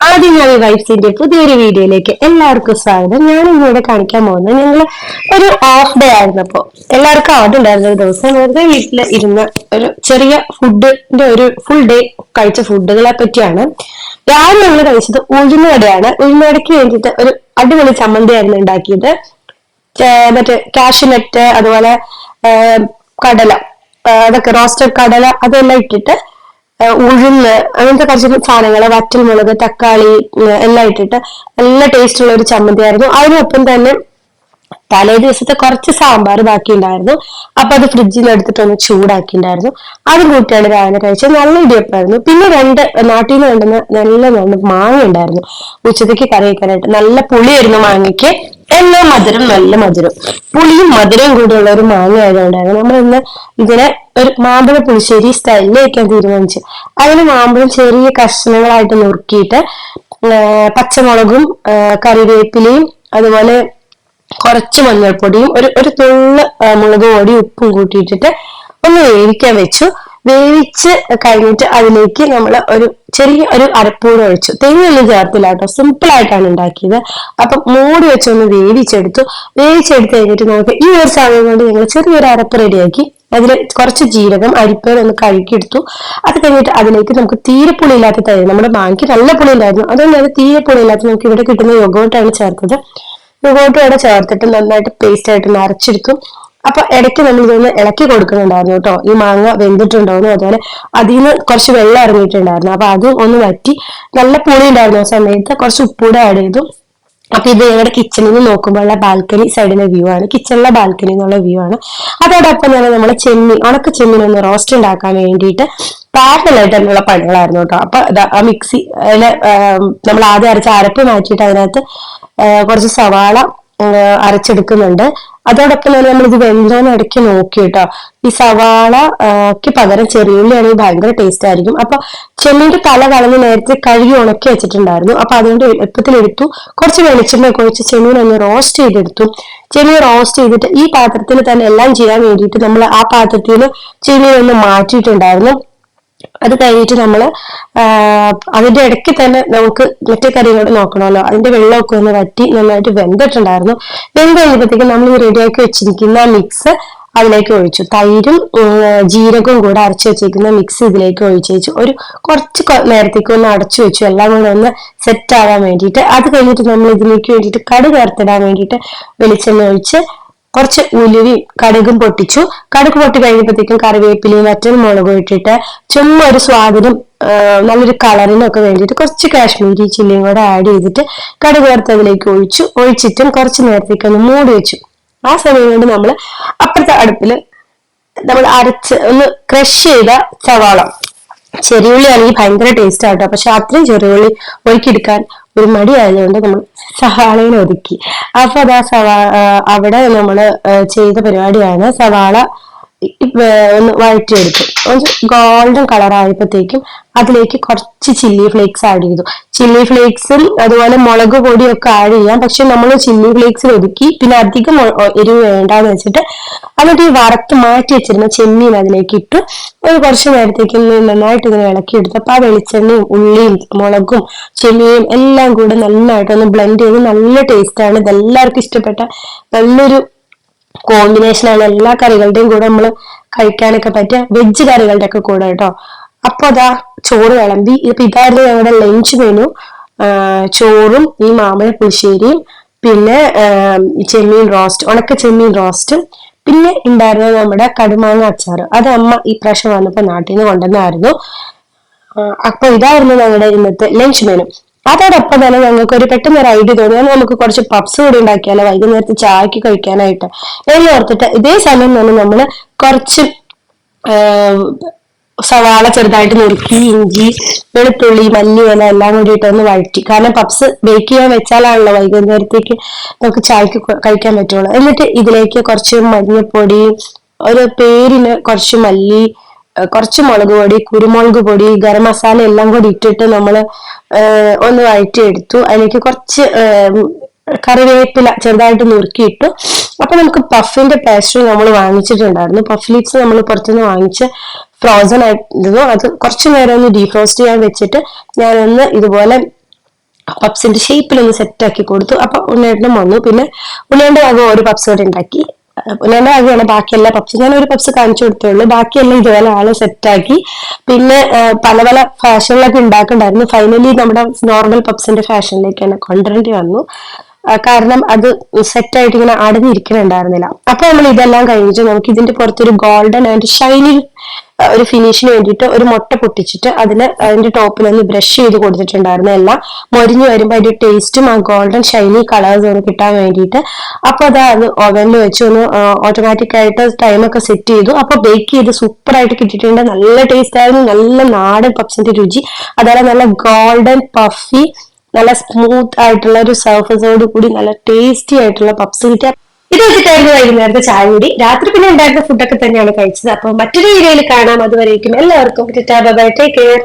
ആദ്യമായി വൈഫ്സിന്റെ പുതിയൊരു വീഡിയോയിലേക്ക് എല്ലാവർക്കും സ്വാഗതം. ഞാൻ ഇന്നിവിടെ കാണിക്കാൻ പോകുന്നത് ഞങ്ങള് ഒരു ഓഫ് ഡേ ആയിരുന്നപ്പോ എല്ലാവർക്കും അവിടെ ഉണ്ടായിരുന്ന ഒരു ദിവസം വെറുതെ വീട്ടിൽ ഇരുന്ന ഒരു ചെറിയ ഫുഡിന്റെ ഒരു ഫുൾ ഡേ കഴിച്ച ഫുഡുകളെ പറ്റിയാണ്. രാവിലെ ഞങ്ങൾ കഴിച്ചത് ഉഴുന്നുവടയാണ്. ഉഴുന്നുവടയ്ക്ക് വേണ്ടിയിട്ട് ഒരു അടിപൊളി ചമ്മന്തിയായിരുന്നു ഉണ്ടാക്കിയത്. മറ്റേ കാഷ്യൂനട്ട്, അതുപോലെ കടല, അതൊക്കെ റോസ്റ്റഡ് കടല അതെല്ലാം ഇട്ടിട്ട് ഉഴുന്ന് അങ്ങനത്തെ കുറച്ച് സാധനങ്ങൾ, വറ്റൽമുളക്, തക്കാളി എല്ലാം ഇട്ടിട്ട് നല്ല ടേസ്റ്റ് ഉള്ള ഒരു ചമ്മന്തി ആയിരുന്നു. അതിനൊപ്പം തന്നെ തലേ ദിവസത്തെ കുറച്ച് സാമ്പാർ ബാക്കി ഉണ്ടായിരുന്നു. അപ്പൊ അത് ഫ്രിഡ്ജിൽ നിന്ന് എടുത്തിട്ടൊന്ന് ചൂടാക്കിണ്ടായിരുന്നു. അതും കൂട്ടിയാണ് രാവിലെ കഴിച്ചത്. നല്ല ഇടിയപ്പായിരുന്നു. പിന്നെ നാട്ടിൽ നിന്ന് കൊണ്ടുവന്ന നല്ല മാങ്ങ ഉണ്ടായിരുന്നു ഉച്ചത്തേക്ക് കറി വെക്കാനായിട്ട്. നല്ല പുളിയായിരുന്നു മാങ്ങയ്ക്ക്. എല്ലാം മധുരം, നല്ല മധുരം, പുളിയും മധുരവും കൂടിയുള്ള ഒരു മാങ്ങ ആയതുകൊണ്ടായിരുന്നു നമ്മൾ ഇന്ന് ഇതിനെ ഒരു മാമ്പഴ പുളിശ്ശേരി സ്റ്റൈലിൽ വെക്കാൻ തീരുമാനിച്ചു. അതിന് മാമ്പഴം ചെറിയ കഷ്ണങ്ങളായിട്ട് നുറുക്കിയിട്ട് പച്ചമുളകും കറിവേപ്പിലയും അതുപോലെ കുറച്ച് മഞ്ഞൾപ്പൊടിയും ഒരു നുള്ള് മുളക് പൊടി ഉപ്പും കൂട്ടിയിട്ടിട്ട് ഒന്ന് വേവിക്കാൻ വെച്ചു. വേവിച്ച് കഴിഞ്ഞിട്ട് അതിലേക്ക് നമ്മൾ ഒരു ചെറിയ ഒരു അരപ്പൂട് ഒഴിച്ചു. തേങ്ങയൊന്നും ചേർത്തില്ല കേട്ടോ, സിമ്പിൾ ആയിട്ടാണ് ഉണ്ടാക്കിയത്. അപ്പൊ മൂടി വെച്ചൊന്ന് വേവിച്ചെടുത്തു കഴിഞ്ഞിട്ട് നമുക്ക് ഈ ഒരു സമയം കൊണ്ട് ഞങ്ങൾ ചെറിയൊരു അരപ്പ് റെഡിയാക്കി. അതിൽ കുറച്ച് ജീരകം, അരിപ്പേർ ഒന്ന് കഴുകിയെടുത്തു. അത് കഴിഞ്ഞിട്ട് അതിലേക്ക് നമുക്ക് തീരെ പുളിയില്ലാത്ത തൈര്, നമ്മുടെ മാങ്ങയ്ക്ക് നല്ല പുളി ഉണ്ടായിരുന്നു, അതുകൊണ്ട് അത് തീരെ പുളിയില്ലാത്ത നമുക്ക് ഇവിടെ കിട്ടുന്ന യോഗോട്ടാണ് ചേർത്തത്. യോഗോട്ടും ഇവിടെ ചേർത്തിട്ട് നന്നായിട്ട് പേസ്റ്റ് ആയിട്ട് അരച്ചെടുത്തു. അപ്പൊ ഇടയ്ക്ക് നമ്മൾ ഇതൊന്ന് ഇളക്കി കൊടുക്കുന്നുണ്ടായിരുന്നു കേട്ടോ, ഈ മാങ്ങ വെന്തിട്ടുണ്ടോന്ന്. അതുപോലെ അതിൽ നിന്ന് കുറച്ച് വെള്ളം ഇറങ്ങിയിട്ടുണ്ടായിരുന്നു. അപ്പൊ അത് ഒന്ന് വറ്റി നല്ല പുളി ഉണ്ടായിരുന്നു. ആ സമയത്ത് കുറച്ച് ഉപ്പൂടെ ആഡ് ചെയ്തു. അപ്പൊ ഇത് ഞങ്ങളുടെ കിച്ചണിൽ നിന്ന് നോക്കുമ്പോഴുള്ള ബാൽക്കണി സൈഡിലെ വ്യൂ ആണ്, കിച്ചണിലെ ബാൽക്കണി എന്നുള്ള വ്യൂ ആണ്. അതോടൊപ്പം തന്നെ നമ്മളെ ഉണക്ക ചെമ്മീൻ ഒന്ന് റോസ്റ്റ് ഉണ്ടാക്കാൻ വേണ്ടിയിട്ട് പാരലായിട്ടുള്ള പണികളായിരുന്നു കേട്ടോ. അപ്പൊ ആ മിക്സി നമ്മൾ ആദ്യം അരച്ച അരപ്പ് മാറ്റിയിട്ട് അതിനകത്ത് കുറച്ച് സവാള അരച്ചെടുക്കുന്നുണ്ട്. അതോടൊപ്പം തന്നെ നമ്മൾ ഇത് വെന്തോന്ന് ഇടയ്ക്ക് നോക്കി കേട്ടോ. ഈ സവാളക്ക് പകരം ചെറിയുള്ളി ആണെങ്കിൽ ഭയങ്കര ടേസ്റ്റ് ആയിരിക്കും. അപ്പൊ ചെമ്മീന്റെ തല കളഞ്ഞ് നേരത്തെ കഴുകി ഉണക്കി വെച്ചിട്ടുണ്ടായിരുന്നു. അപ്പൊ അതുകൊണ്ട് എളുപ്പത്തിലെടുത്തു. കുറച്ച് വെളിച്ചെണ്ണ ഒക്കെ ഒഴിച്ച് ചെമ്മീൻ ഒന്ന് റോസ്റ്റ് ചെയ്തെടുത്തു. ചെമ്മീൻ റോസ്റ്റ് ചെയ്തിട്ട് ഈ പാത്രത്തിൽ തന്നെ എല്ലാം ചെയ്യാൻ വേണ്ടിയിട്ട് നമ്മൾ ആ പാത്രത്തിൽ നിന്ന് ചെമ്മീൻ ഒന്ന് മാറ്റിയിട്ടുണ്ടായിരുന്നു. അത് കഴിഞ്ഞിട്ട് നമ്മള് അതിന്റെ ഇടയ്ക്ക് തന്നെ നമുക്ക് മറ്റേ കറികളോട് നോക്കണമല്ലോ. അതിന്റെ വെള്ളമൊക്കെ ഒന്ന് വറ്റി നന്നായിട്ട് വെന്തിട്ടുണ്ടായിരുന്നു. വെന്ത് കഴിഞ്ഞപ്പോഴത്തേക്കും നമ്മൾ ഈ റെഡിയാക്കി വെച്ചിരിക്കുന്ന മിക്സ് അതിലേക്ക് ഒഴിച്ചു. തൈരും ജീരകവും കൂടെ അരച്ചു വെച്ചിരിക്കുന്ന മിക്സ് ഇതിലേക്ക് ഒഴിച്ചു വെച്ചു. ഒരു കുറച്ച് നേരത്തേക്ക് ഒന്ന് അടച്ചു വെച്ചു, എല്ലാം കൂടെ ഒന്ന് സെറ്റ് ആവാൻ വേണ്ടിയിട്ട്. അത് കഴിഞ്ഞിട്ട് നമ്മൾ ഇതിലേക്ക് വേണ്ടിയിട്ട് കടുക് വറുത്തിടാൻ വേണ്ടിയിട്ട് വെളിച്ചെണ്ണ ഒഴിച്ച് കുറച്ച് ഉലുവി കടുകും പൊട്ടിച്ചു. കടുക് പൊട്ടി കഴിഞ്ഞപ്പോഴത്തേക്കും കറിവേപ്പിലയും വറ്റൽ മുളകും ഇട്ടിട്ട് ചുമ്മാ ഒരു സ്വാദിനും നല്ലൊരു കളറിനും ഒക്കെ വേണ്ടിയിട്ട് കുറച്ച് കാശ്മീരി ചില്ലിയും കൂടെ ആഡ് ചെയ്തിട്ട് കടുക് വറുത്ത് അതിലേക്ക് ഒഴിച്ചിട്ടും കുറച്ച് നേരത്തേക്ക് ഒന്ന് മൂടി വെച്ചു. ആ സമയം കൊണ്ട് നമ്മൾ അപ്പുറത്തെ അടുപ്പില് നമ്മൾ അരച്ച് ഒന്ന് ക്രഷ് ചെയ്ത സവാള, ചെറിയുള്ളി ആണെങ്കിൽ ഭയങ്കര ടേസ്റ്റ് ആട്ടോ, പക്ഷെ അത്രയും ചെറിയുള്ളി ഒരുക്കിയെടുക്കാൻ ഒരു മടി ആയതുകൊണ്ട് നമ്മൾ സവാളയിൽ ഒതുക്കി. അപ്പൊ അതാ അവിടെ നമ്മള് ചെയ്ത പരിപാടിയാണ്. സവാള ഒന്ന് വഴറ്റിയെടുത്തു. ഗോൾഡൻ കളർ ആയപ്പോഴത്തേക്കും അതിലേക്ക് കുറച്ച് ചില്ലി ഫ്ലേക്സ് ആഡ് ചെയ്തു. ചില്ലി ഫ്ലേക്സും അതുപോലെ മുളക് പൊടിയും ഒക്കെ ആഡ് ചെയ്യാം, പക്ഷെ നമ്മൾ ചില്ലി ഫ്ലേക്സിൽ ഒതുക്കി. പിന്നെ അധികം എരിവ് വേണ്ടാന്ന് വെച്ചിട്ട് എന്നിട്ട് ഈ വറുത്ത് മാറ്റി വെച്ചിരുന്ന ചെമ്മീൻ അതിലേക്ക് ഇട്ടു. ഒരു കുറച്ച് നേരത്തേക്ക് നന്നായിട്ട് ഇങ്ങനെ ഇളക്കിയെടുത്തു. അപ്പൊ ആ വെളിച്ചെണ്ണയും ഉള്ളിയും മുളകും ചെമ്മീനും എല്ലാം കൂടെ നന്നായിട്ടൊന്ന് ബ്ലെൻഡ് ചെയ്ത് നല്ല ടേസ്റ്റ് ആണ്. ഇതെല്ലാവർക്കും ഇഷ്ടപ്പെട്ട നല്ലൊരു കോമ്പിനേഷൻ ആണ്. എല്ലാ കറികളുടെയും കൂടെ നമ്മൾ കഴിക്കാനൊക്കെ പറ്റിയ വെജ് കറികളുടെ ഒക്കെ കൂടെ കേട്ടോ. അപ്പൊ അതാ ചോറ് വിളമ്പി. ഇപ്പൊ ഇതായിരുന്നു ഞങ്ങളുടെ ലഞ്ച് മെനു. ചോറും ഈ മാമ്പഴ പുളിശ്ശേരിയും പിന്നെ ചെമ്മീൻ റോസ്റ്റ്, ഉണക്ക ചെമ്മീൻ റോസ്റ്റും പിന്നെ ഉണ്ടായിരുന്നത് നമ്മുടെ കടുമാങ്ങ അച്ചാറ്. അത് അമ്മ ഈ പ്രാവശ്യം വന്നപ്പോ നാട്ടിൽ നിന്ന് കൊണ്ടുവന്നായിരുന്നു. അപ്പൊ ഇതായിരുന്നു ഞങ്ങളുടെ ഇന്നത്തെ ലഞ്ച് മെനു. അതോടൊപ്പം തന്നെ ഞങ്ങൾക്ക് ഒരു പെട്ടെന്ന് ഒരു ഐഡിയ തോന്നി, നമുക്ക് കുറച്ച് പപ്സ് കൂടി ഉണ്ടാക്കിയാലോ വൈകുന്നേരത്ത് ചായക്ക് കഴിക്കാനായിട്ട് എന്ന് ഓർത്തിട്ട് ഇതേ സമയം തന്നെ നമ്മള് കുറച്ച് സവാള ചെറുതായിട്ട് നുറുക്കി, ഇഞ്ചി, വെളുത്തുള്ളി, മല്ലിയില എല്ലാം കൂടിയിട്ട് ഒന്ന് വഴറ്റി. കാരണം പപ്സ് ബേക്ക് ചെയ്യാൻ വെച്ചാലാണല്ലോ വൈകുന്നേരത്തേക്ക് നമുക്ക് ചായക്ക് കഴിക്കാൻ പറ്റുള്ളൂ. എന്നിട്ട് ഇതിലേക്ക് കുറച്ച് മഞ്ഞൾപ്പൊടി, ഒരു പേരിന് കുറച്ച് മല്ലി, കുറച്ച് മുളക് പൊടി, കുരുമുളക് പൊടി, ഗരം മസാല എല്ലാം കൂടി ഇട്ടിട്ട് നമ്മൾ ഒന്ന് വഴറ്റിയെടുത്തു. അതിലേക്ക് കുറച്ച് കറിവേപ്പില ചെറുതായിട്ട് നുറുക്കിയിട്ടു. അപ്പൊ നമുക്ക് പഫിന്റെ പേസ്ട്രി നമ്മൾ വാങ്ങിച്ചിട്ടുണ്ടായിരുന്നു. പഫ് ലീവ്സ് നമ്മൾ പുറത്തുനിന്ന് വാങ്ങിച്ച് ഫ്രോസൺ ആയിരുന്നു. അത് കുറച്ചു നേരം ഒന്ന് ഡീഫ്രോസ്റ്റ് ചെയ്യാൻ വെച്ചിട്ട് ഞാനൊന്ന് ഇതുപോലെ പപ്സിന്റെ ഷേപ്പിലൊന്ന് സെറ്റ് ആക്കി കൊടുത്തു. അപ്പൊ ഉണ്ണേട്ടനും വന്നു. പിന്നെ ഉണ്ണേന്റെ ഭാഗം ഒരു പപ്സ് കൂടെ ഉണ്ടാക്കി. ഉണ്ണേന്റെ ഭാഗമാണ് ബാക്കി എല്ലാ പപ്സ്. ഞാൻ ഒരു പപ്സ് കാണിച്ചു കൊടുത്തേ ഉള്ളൂ, ബാക്കിയെല്ലാം ഇതുപോലെ ആള് സെറ്റാക്കി. പിന്നെ പല പല ഫാഷനിലൊക്കെ ഉണ്ടാക്കണ്ടായിരുന്നു. ഫൈനലി നമ്മുടെ നോർമൽ പപ്സിന്റെ ഫാഷനിലേക്ക് തന്നെ കൊണ്ടുവരേണ്ടി വന്നു. കാരണം അത് സെറ്റായിട്ട് ഇങ്ങനെ അടഞ്ഞിരിക്കുന്നുണ്ടായിരുന്നില്ല. അപ്പൊ നമ്മൾ ഇതെല്ലാം കഴിഞ്ഞിട്ട് നമുക്ക് ഇതിന്റെ പുറത്തൊരു ഗോൾഡൻ ആൻഡ് ഷൈനി ഒരു ഫിനിഷിന് വേണ്ടിയിട്ട് ഒരു മുട്ട പൊട്ടിച്ചിട്ട് അതിന്റെ ടോപ്പിൽ ഒന്ന് ബ്രഷ് ചെയ്ത് കൊടുത്തിട്ടുണ്ടായിരുന്നു. എല്ലാം മൊരിഞ്ഞു വരുമ്പോൾ അതിന്റെ ടേസ്റ്റും ആ ഗോൾഡൻ ഷൈനി കളേഴ്സ് ഒന്ന് കിട്ടാൻ വേണ്ടിയിട്ട്. അപ്പൊ അത് ഓവനിൽ വെച്ച് ഒന്ന് ഓട്ടോമാറ്റിക് ആയിട്ട് ടൈമൊക്കെ സെറ്റ് ചെയ്തു. അപ്പൊ ബേക്ക് ചെയ്ത് സൂപ്പർ ആയിട്ട് കിട്ടിയിട്ടുണ്ട്. നല്ല ടേസ്റ്റ് ആയിരുന്നു, നല്ല നാടൻ പപ്സിന്റെ രുചി. അതുപോലെ നല്ല ഗോൾഡൻ പഫി നല്ല സ്മൂത്ത് ആയിട്ടുള്ള ഒരു സർഫസോട് കൂടി നല്ല ടേസ്റ്റി ആയിട്ടുള്ള പപ്സ് കിട്ടിയ ഇത് വെച്ചിട്ടായിരുന്നു വൈകുന്നേരത്തെ ചായ കൂടി. രാത്രി പിന്നെ ഉണ്ടായിരുന്ന ഫുഡൊക്കെ തന്നെയാണ് കഴിച്ചത്. അപ്പൊ മറ്റൊരു വീഡിയോയിൽ കാണാം. അതുവരേക്കും എല്ലാവർക്കും ടേക്ക് കെയർ.